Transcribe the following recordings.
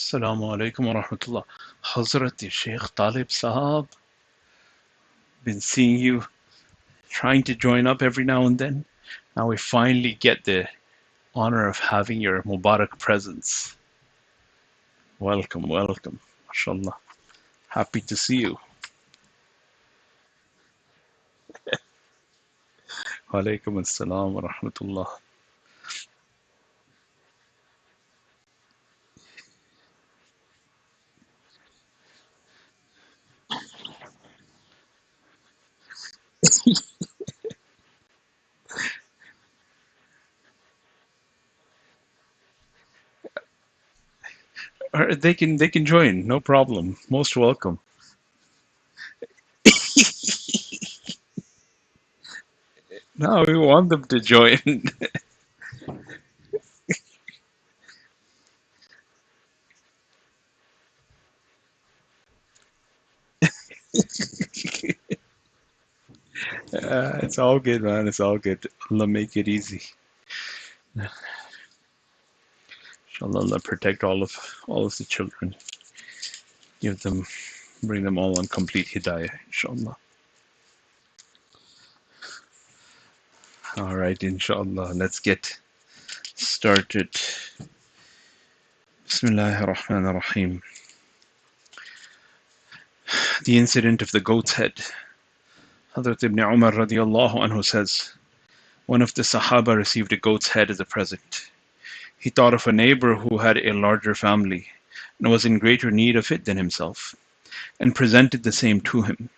Assalamu alaikum wa rahmatullah. Hazrat Sheikh Talib Sahab, been seeing you trying to join up every now and then. Now we finally get the honor of having your Mubarak presence. Welcome, welcome. MashaAllah. Happy to see you. Wa alaikum assalam wa rahmatullah. They can join, no problem. Most welcome. No, we want them to join. It's all good, man. It's all good. Allah make it easy. Inshallah, Allah protect all of the children. Give them, bring them all on complete hidayah, inshallah. All right, inshallah. Let's get started. Bismillahir Rahmanir Rahim. The incident of the goat's head. Hazrat Ibn Umar radiallahu anhu says, one of the Sahaba received a goat's head as a present. He thought of a neighbor who had a larger family and was in greater need of it than himself, and presented the same to him.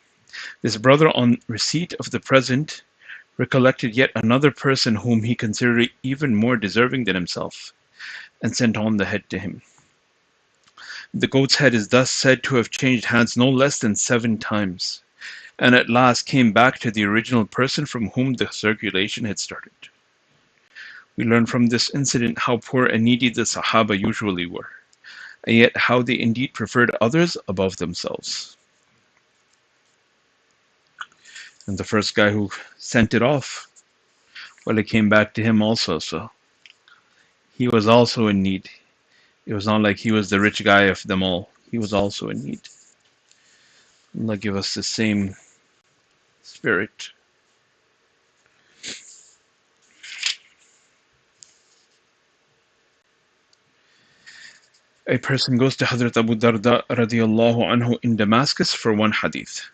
This brother, on receipt of the present, recollected yet another person whom he considered even more deserving than himself, and sent on the head to him. The goat's head is thus said to have changed hands no less than 7 times, and at last came back to the original person from whom the circulation had started. We learn from this incident how poor and needy the Sahaba usually were, and yet how they indeed preferred others above themselves. And the first guy who sent it off, well, it came back to him also, so he was also in need. It was not like he was the rich guy of them all. He was also in need. Allah give us the same spirit. A person goes to Hazrat Abu Darda radiallahu anhu in Damascus for one hadith.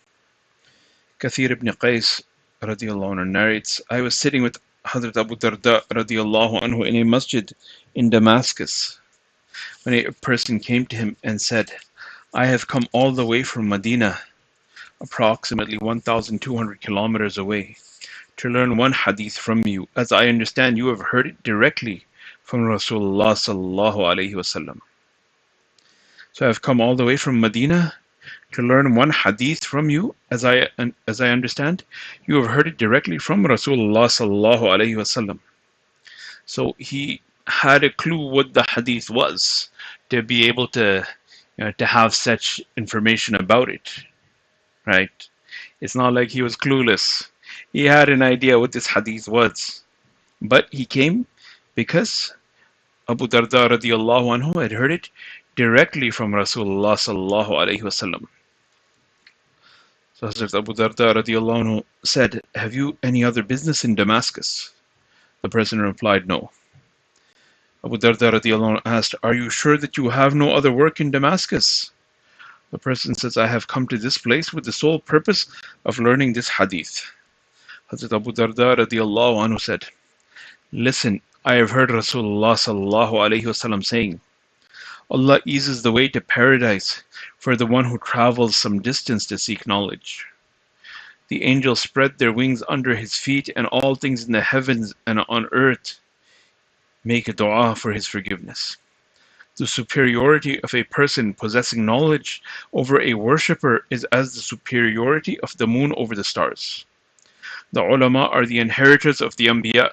Kathir ibn Qais radiallahu anhu narrates, I was sitting with Hazrat Abu Darda radiallahu anhu in a masjid in Damascus when a person came to him and said, I have come all the way from Medina, approximately 1,200 kilometers away, to learn one hadith from you, as I understand you have heard it directly from Rasulullah sallallahu alaihi wasallam. So I have come all the way from Medina to learn one hadith from you, as I understand you have heard it directly from Rasulullah sallallahu alaihi wasallam. So he had a clue what the hadith was to be able to, to have such information about it, right? It's not like he was clueless. He had an idea what this hadith was, but he came because Abu Darda radiallahu anhu had heard it directly from Rasulullah sallallahu alaihi wasallam. So Hazrat Abu Darda radiallahu anhu said, have you any other business in Damascus? The person replied, no. Abu Darda radiallahu anhu asked, are you sure that you have no other work in Damascus? The person says, I have come to this place with the sole purpose of learning this hadith. Hazrat Abu Darda radiallahu anhu said, listen, I have heard Rasulullah sallallahu alaihi wasallam saying, Allah eases the way to paradise for the one who travels some distance to seek knowledge. The angels spread their wings under his feet, and all things in the heavens and on earth make a dua for his forgiveness. The superiority of a person possessing knowledge over a worshipper is as the superiority of the moon over the stars. The ulama are the inheritors of the anbiya.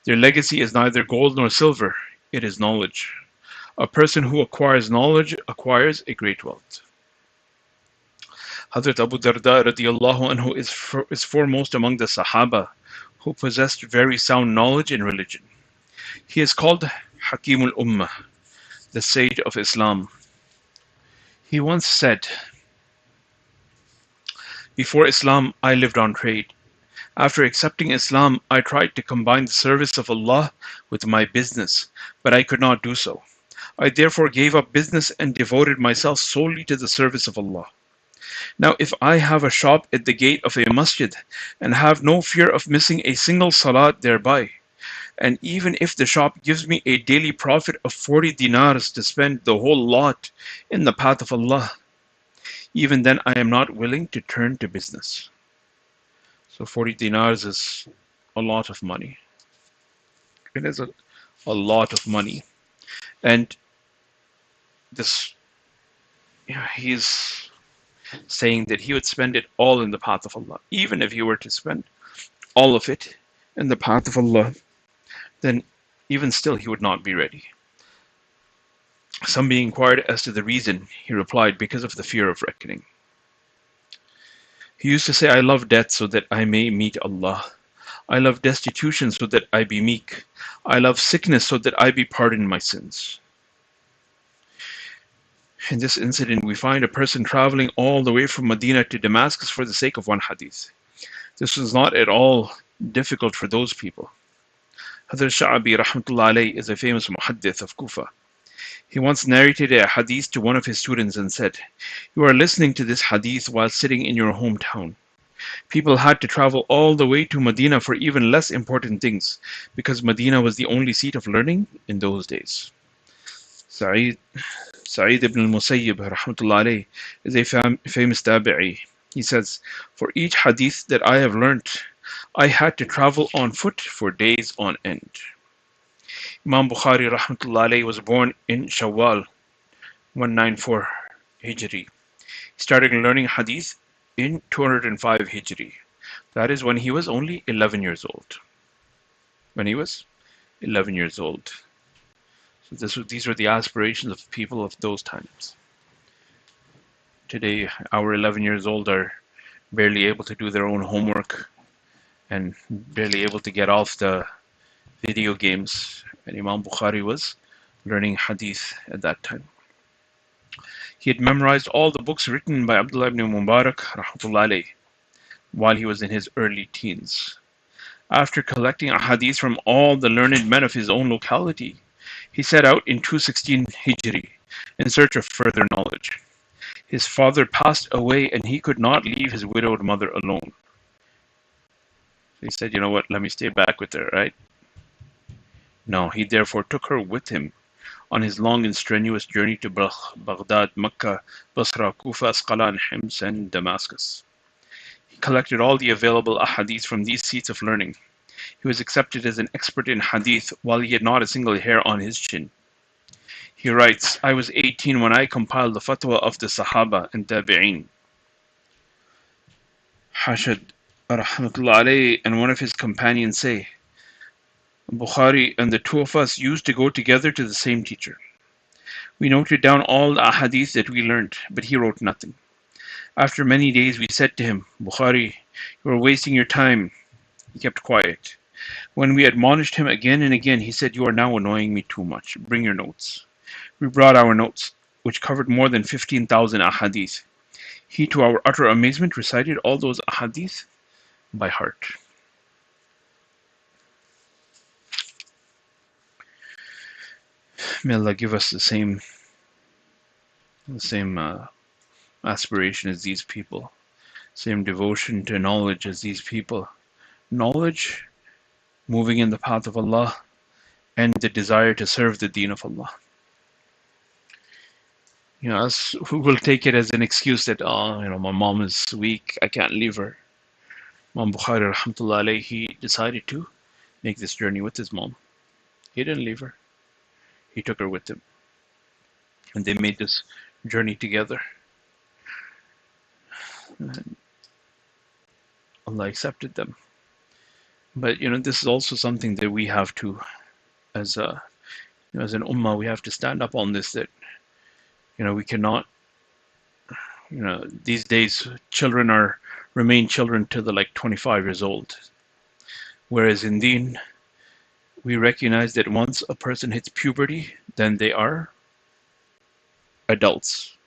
Their legacy is neither gold nor silver, it is knowledge. A person who acquires knowledge acquires a great wealth. Hazrat Abu Darda radiallahu anhu is foremost among the Sahaba who possessed very sound knowledge in religion. He is called Hakimul Ummah, the sage of Islam. He once said, "Before Islam, I lived on trade. After accepting Islam, I tried to combine the service of Allah with my business, but I could not do so. I therefore gave up business and devoted myself solely to the service of Allah. Now, if I have a shop at the gate of a masjid and have no fear of missing a single salat thereby, and even if the shop gives me a daily profit of 40 dinars to spend the whole lot in the path of Allah, even then I am not willing to turn to business." So 40 dinars is a lot of money. It is a lot of money. And this, he's saying that he would spend it all in the path of Allah. Even if he were to spend all of it in the path of Allah, then even still he would not be ready. Some being inquired as to the reason, he replied, "Because of the fear of reckoning." He used to say, "I love death so that I may meet Allah. I love destitution so that I be meek. I love sickness so that I be pardoned my sins." In this incident, we find a person traveling all the way from Medina to Damascus for the sake of one hadith. This was not at all difficult for those people. Hazrat Sha'abi rahmatullah alayhi is a famous muhaddith of Kufa. He once narrated a hadith to one of his students and said, "You are listening to this hadith while sitting in your hometown. People had to travel all the way to Medina for even less important things, because Medina was the only seat of learning in those days." Sa'id ibn al-Musayyib rahmatullah alayhi is a famous tabi'i. He says, "For each hadith that I have learnt, I had to travel on foot for days on end." Imam Bukhari rahmatullah alayhi was born in Shawwal 194 Hijri. He started learning hadith in 205 Hijri. That is when he was only 11 years old. When he was 11 years old. So these were the aspirations of people of those times. Today, our 11 years old are barely able to do their own homework and barely able to get off the video games. And Imam Bukhari was learning hadith at that time. He had memorized all the books written by Abdullah ibn Mubarak rahmatullah alayh while he was in his early teens. After collecting a hadith from all the learned men of his own locality, he set out in 216 Hijri in search of further knowledge. His father passed away and he could not leave his widowed mother alone. He said, "You know what, let me stay back with her," right? No, he therefore took her with him on his long and strenuous journey to Baghdad, Mecca, Basra, Kufa, Asqalan, Hims, and Damascus. He collected all the available ahadith from these seats of learning. He was accepted as an expert in hadith while he had not a single hair on his chin. He writes, "I was 18 when I compiled the fatwa of the Sahaba and Tabi'een." Hashad rahmatullah alayhi and one of his companions say, "Bukhari and the two of us used to go together to the same teacher. We noted down all the ahadith that we learned, but he wrote nothing. After many days we said to him, 'Bukhari, you are wasting your time.' He kept quiet. When we admonished him again and again, he said, 'You are now annoying me too much. Bring your notes.' We brought our notes, which covered more than 15,000 ahadith. He, to our utter amazement, recited all those ahadith by heart." May Allah give us the same aspiration as these people, same devotion to knowledge as these people. Knowledge, moving in the path of Allah, and the desire to serve the deen of Allah. Us who will take it as an excuse that, my mom is weak, I can't leave her. Imam Bukhari rahmatullah alayhi, he decided to make this journey with his mom. He didn't leave her. He took her with him. And they made this journey together. And Allah accepted them. But this is also something that we have to, as an ummah, we have to stand up on this, that we cannot, these days children remain children till they're like 25 years old. Whereas in Deen, we recognize that once a person hits puberty, then they are adults.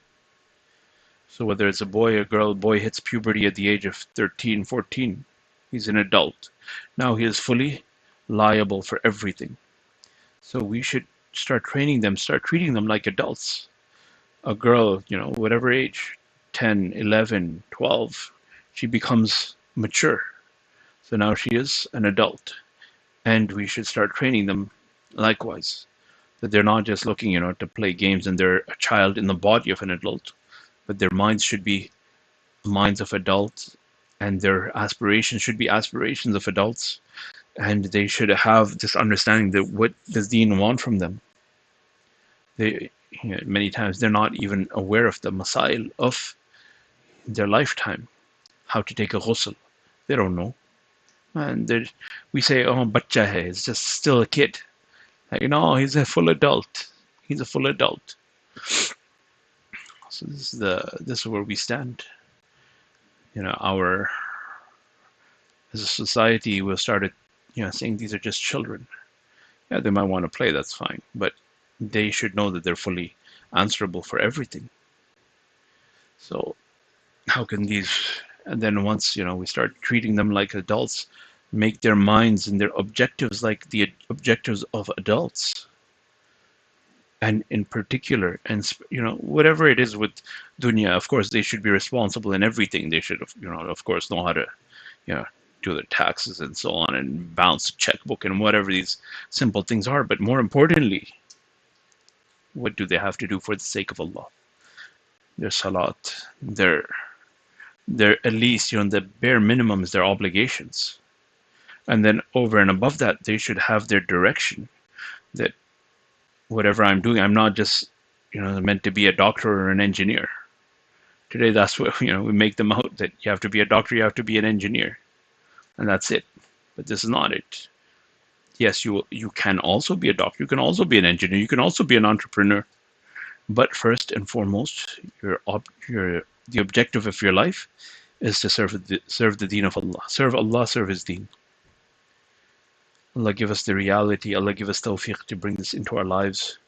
So whether it's a boy or girl, boy hits puberty at the age of 13, 14. He's an adult. Now he is fully liable for everything. So we should start training them, start treating them like adults. A girl, whatever age, 10, 11, 12, she becomes mature. So now she is an adult. And we should start training them likewise. That they're not just looking, to play games and they're a child in the body of an adult, but their minds should be minds of adults and their aspirations should be aspirations of adults. And they should have this understanding that what does Deen want from them. They, many times they're not even aware of the masail of their lifetime, how to take a ghusl. They don't know. And we say, oh, bacha hai, it's just still a kid. Like, he's a full adult. He's a full adult. So this is where we stand. Our as a society we started, saying these are just children. Yeah, they might want to play, that's fine, but they should know that they're fully answerable for everything. So how can these, and then once, we start treating them like adults, make their minds and their objectives like the objectives of adults. And in particular, and whatever it is with dunya, of course, they should be responsible in everything. They should, of course, know how to, do their taxes and so on, and balance a checkbook and whatever these simple things are. But more importantly, what do they have to do for the sake of Allah? Their salat, their at least, the bare minimum is their obligations. And then over and above that, they should have their direction. That whatever I'm doing, I'm not just, meant to be a doctor or an engineer. Today, that's what, we make them out that you have to be a doctor, you have to be an engineer. And that's it. But this is not it. Yes, you can also be a doctor, you can also be an engineer, you can also be an entrepreneur. But first and foremost, the objective of your life is to serve the deen of Allah. Serve Allah, serve His deen. Allah give us the reality, Allah give us tawfiq to bring this into our lives,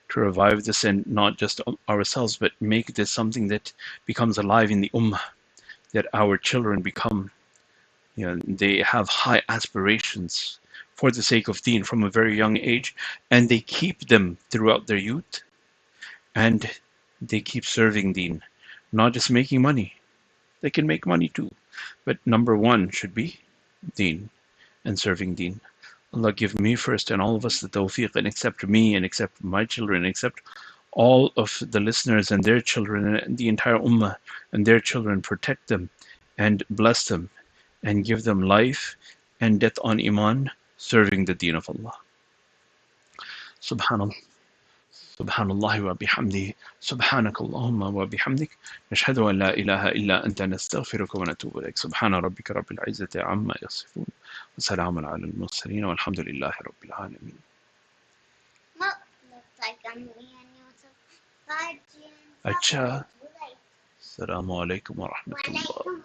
to revive this, and not just ourselves, but make this something that becomes alive in the ummah, that our children become, they have high aspirations for the sake of deen from a very young age, and they keep them throughout their youth, and they keep serving deen, not just making money. They can make money too, but number one should be deen and serving deen. Allah give me first and all of us the tawfiq, and accept me and accept my children and accept all of the listeners and their children and the entire ummah and their children. Protect them and bless them and give them life and death on iman, serving the deen of Allah. Subhanallah. سبحان الله وبحمده سبحانك اللهم وبحمدك نشهد أن لا إله إلا أنت نستغفرك ونتوب إليك سبحان ربك رب العزة عما يصفون وسلام على المرسلين والحمد لله رب العالمين. Looks like I'm अच्छा. السلام عليكم ورحمة الله.